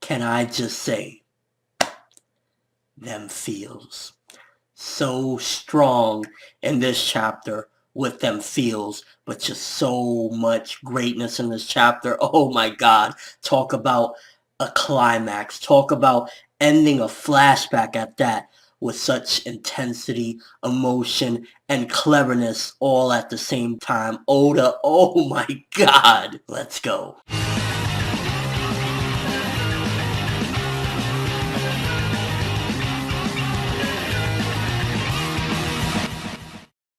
can I just say, them feels. So strong in this chapter with them feels, but just so much greatness in this chapter. Oh my god. Talk about a climax. Talk about ending a flashback at that with such intensity, emotion, and cleverness all at the same time. Oda, oh my god. Let's go.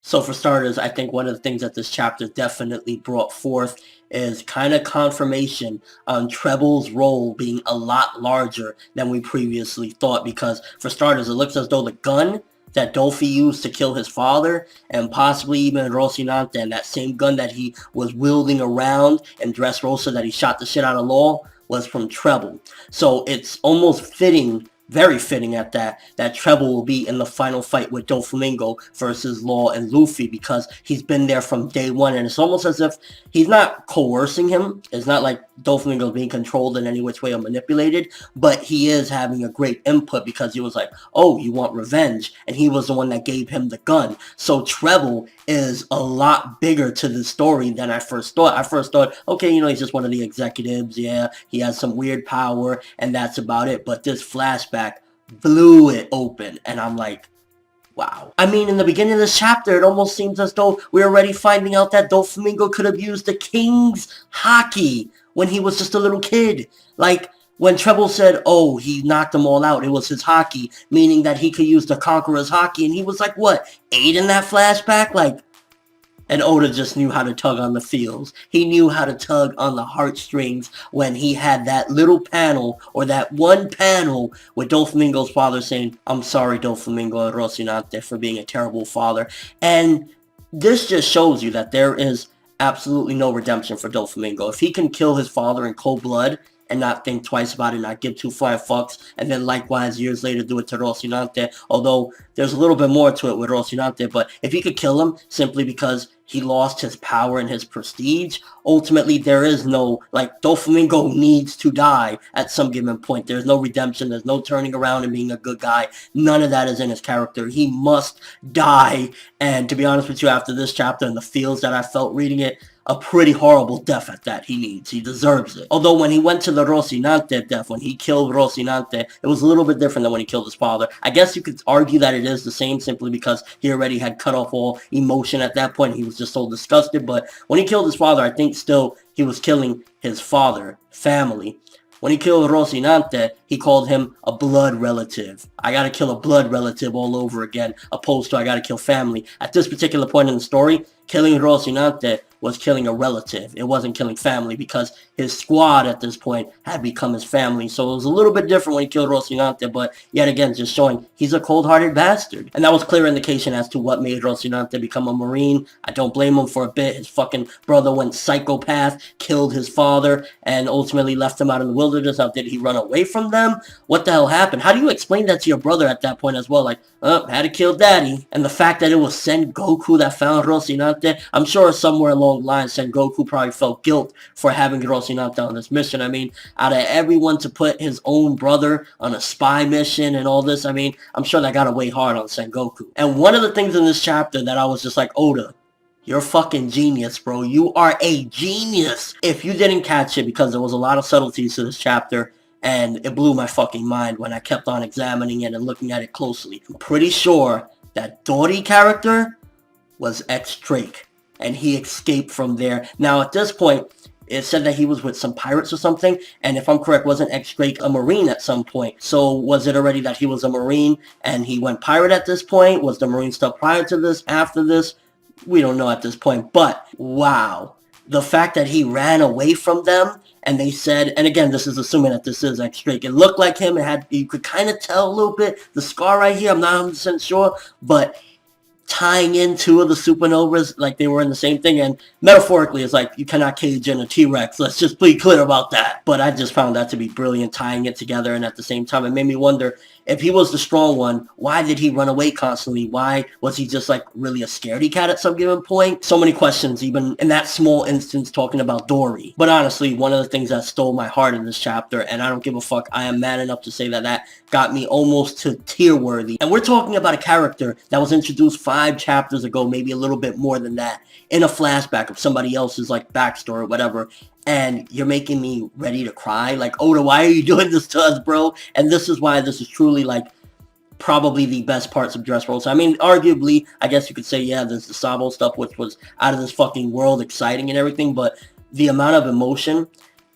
So for starters, I think one of the things that this chapter definitely brought forth is kind of confirmation on Trebol's role being a lot larger than we previously thought, because for starters, it looks as though the gun that Dolphy used to kill his father, and possibly even Rocinante, and that same gun that he was wielding around in Dressrosa that he shot the shit out of Law, was from Trebol. So it's almost fitting, very fitting at that Trebol will be in the final fight with Doflamingo versus Law and Luffy, because he's been there from day one, and it's almost as if he's not coercing him. It's not like Doflamingo being controlled in any which way or manipulated, but he is having a great input because he was like, oh, you want revenge, and he was the one that gave him the gun. So Trebol is a lot bigger to the story than I first thought. I first thought, okay, you know, he's just one of the executives, yeah, he has some weird power, and that's about it. But this flashback blew it open, and I'm like, wow. I mean, in the beginning of this chapter, it almost seems as though we're already finding out that Doflamingo could have used the King's Haki when he was just a little kid. Like, when Trebol said, oh, he knocked them all out, it was his Haki, meaning that he could use the Conquerors Haki, and he was like, what, 8 in that flashback? Like, and Oda just knew how to tug on the feels. He knew how to tug on the heartstrings when he had that little panel, or that one panel, with Doflamingo's father saying, I'm sorry, Doflamingo and Rocinante, for being a terrible father. And this just shows you that there is absolutely no redemption for Doflamingo. If he can kill his father in cold blood and not think twice about it, not give two flying fucks, and then likewise years later do it to Rocinante, although there's a little bit more to it with Rocinante, but if he could kill him simply because he lost his power and his prestige, ultimately there is no, like, Doflamingo needs to die at some given point. There's no redemption, there's no turning around and being a good guy. None of that is in his character. He must die, and to be honest with you, after this chapter and the feels that I felt reading it, a pretty horrible death at that he needs. He deserves it. Although when he went to the Rocinante death, when he killed Rocinante, it was a little bit different than when he killed his father. I guess you could argue that it is the same simply because he already had cut off all emotion at that point. He was just so disgusted. But when he killed his father, I think still he was killing his father, family. When he killed Rocinante, he called him a blood relative. I gotta kill a blood relative all over again, opposed to I gotta kill family. At this particular point in the story, killing Rocinante was killing a relative. It wasn't killing family, because his squad at this point had become his family. So it was a little bit different when he killed Rocinante, but yet again, just showing he's a cold-hearted bastard. And that was clear indication as to what made Rocinante become a Marine. I don't blame him for a bit. His fucking brother went psychopath, killed his father, and ultimately left him out in the wilderness. Now, did he run away from them? What the hell happened? How do you explain that to your brother at that point as well? Like, had to kill daddy. And the fact that it was Sengoku that found Rocinante, I'm sure somewhere along the line, Sengoku probably felt guilt for having Rocinante on this mission. I mean, out of everyone to put his own brother on a spy mission and all this, I mean, I'm sure that got to weigh hard on Sengoku. And one of the things in this chapter that I was just like, Oda, you're fucking genius, bro. You are a genius. If you didn't catch it, because there was a lot of subtleties to this chapter, and it blew my fucking mind when I kept on examining it and looking at it closely. I'm pretty sure that Dorry character was ex-Drake, and he escaped from there. Now, at this point, it said that he was with some pirates or something, and if I'm correct, wasn't ex-Drake a Marine at some point? So was it already that he was a Marine and he went pirate at this point? Was the Marine stuff prior to this, after this? We don't know at this point, but wow. The fact that he ran away from them, and they said, and again, this is assuming that this is ex-Drake. It looked like him. It had, you could kind of tell a little bit. The scar right here, I'm not 100% sure, but tying in two of the supernovas like they were in the same thing, and metaphorically it's like you cannot cage in a T-Rex, let's just be clear about that. But I just found that to be brilliant, tying it together, and at the same time it made me wonder, if he was the strong one, why did he run away constantly? Why was he just like really a scaredy cat at some given point? So many questions, even in that small instance talking about Dorry. But honestly, one of the things that stole my heart in this chapter, and I don't give a fuck, I am man enough to say that that got me almost to tear worthy. And we're talking about a character that was introduced 5 chapters ago, maybe a little bit more than that, in a flashback of somebody else's like backstory or whatever. And you're making me ready to cry. Like, Oda, why are you doing this to us, bro? And this is why this is truly, like, probably the best parts of Dressrosa. So, I mean, arguably, I guess you could say, yeah, there's the Sabo stuff, which was out of this fucking world, exciting and everything. But the amount of emotion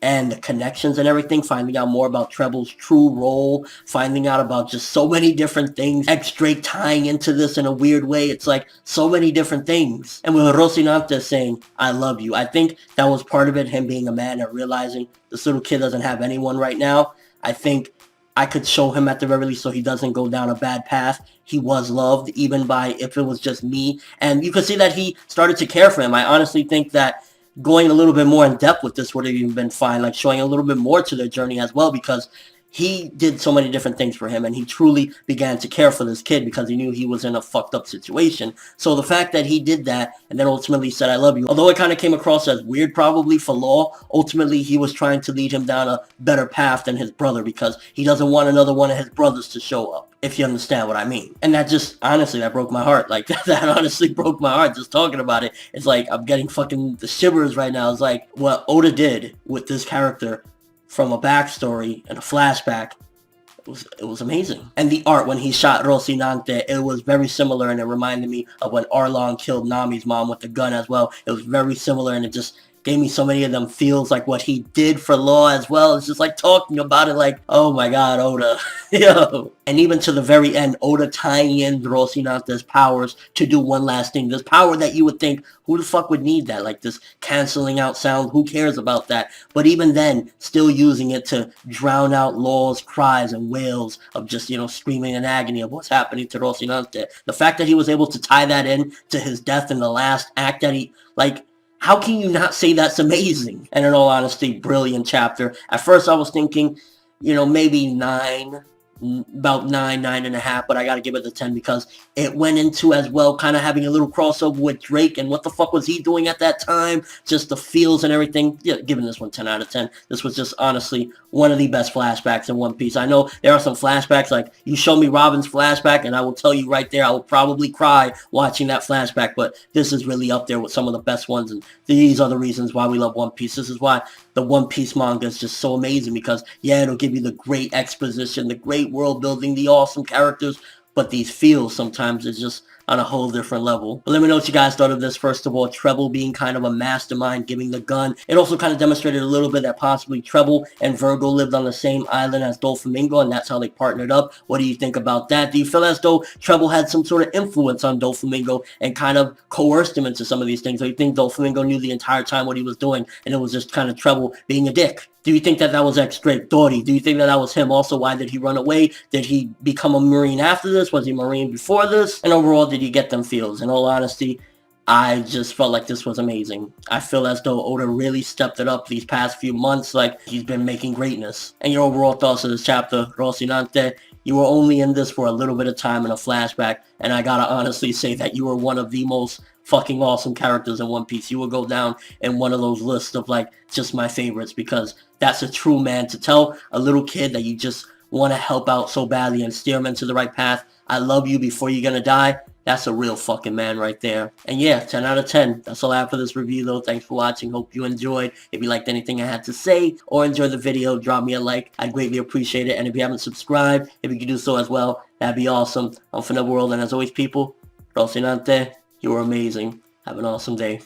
and the connections and everything, finding out more about Trebol's true role, finding out about just so many different things, X-Drake tying into this in a weird way, it's like so many different things. And with Rocinante saying, I love you, I think that was part of it, him being a man and realizing this little kid doesn't have anyone right now. I think I could show him at the very least so he doesn't go down a bad path. He was loved, even by if it was just me. And you could see that he started to care for him. I honestly think that going a little bit more in depth with this would have even been fine, like showing a little bit more to their journey as well, because he did so many different things for him, and he truly began to care for this kid because he knew he was in a fucked up situation. So the fact that he did that and then ultimately said, I love you, although it kind of came across as weird probably for Law, ultimately he was trying to lead him down a better path than his brother, because he doesn't want another one of his brothers to show up, if you understand what I mean. And that just, honestly, that broke my heart. Like, that honestly broke my heart just talking about it. It's like, I'm getting fucking the shivers right now. It's like, what Oda did with this character from a backstory and a flashback, it was amazing. And the art when he shot Rocinante, it was very similar, and it reminded me of when Arlong killed Nami's mom with the gun as well. It was very similar, and it just gave me so many of them feels like what he did for Law as well. It's just like talking about it like, oh my god, Oda. Yo. And even to the very end, Oda tying in Rocinante's powers to do one last thing. This power that you would think, who the fuck would need that? Like this canceling out sound, who cares about that? But even then, still using it to drown out Law's cries and wails of just, you know, screaming in agony of what's happening to Rocinante. The fact that he was able to tie that in to his death in the last act, that he, like, how can you not say that's amazing? And in all honesty, brilliant chapter. At first I was thinking, you know, maybe 9, about 9.5, but I gotta give it the 10 because it went into as well kind of having a little crossover with Drake, and what the fuck was he doing at that time, just the feels and everything. Yeah, giving this one 10 out of 10. This was just honestly one of the best flashbacks in One Piece. I know there are some flashbacks, like you show me Robin's flashback and I will tell you right there, I will probably cry watching that flashback, but this is really up there with some of the best ones, and these are the reasons why we love One Piece. This is why the One Piece manga is just so amazing, because yeah, it'll give you the great exposition, the great world building, the awesome characters, but these feels sometimes is just on a whole different level. But let me know what you guys thought of this. First of all, Trebol being kind of a mastermind, giving the gun. It also kind of demonstrated a little bit that possibly Trebol and Virgo lived on the same island as Doflamingo, and that's how they partnered up. What do you think about that? Do you feel as though Trebol had some sort of influence on Doflamingo and kind of coerced him into some of these things? Or you think Doflamingo knew the entire time what he was doing, and it was just kind of Trebol being a dick? Do you think that that was X-Drake, Dorry? Do you think that that was him? Also, why did he run away? Did he become a Marine after this? Was he a Marine before this? And overall, did he get them feels? In all honesty, I just felt like this was amazing. I feel as though Oda really stepped it up these past few months, like he's been making greatness. And your overall thoughts of this chapter, Rocinante? You were only in this for a little bit of time in a flashback, and I gotta honestly say that you were one of the most fucking awesome characters in One Piece. You will go down in one of those lists of like just my favorites, because that's a true man. To tell a little kid that you just want to help out so badly and steer him into the right path, I love you before you're gonna die, that's a real fucking man right there. And yeah, 10 out of 10. That's all I have for this review though. Thanks for watching. Hope you enjoyed. If you liked anything I had to say or enjoyed the video, drop me a like. I'd greatly appreciate it. And if you haven't subscribed, if you could do so as well, that'd be awesome. I'm ForneverWorld, and as always, people, Rocinante, you are amazing. Have an awesome day.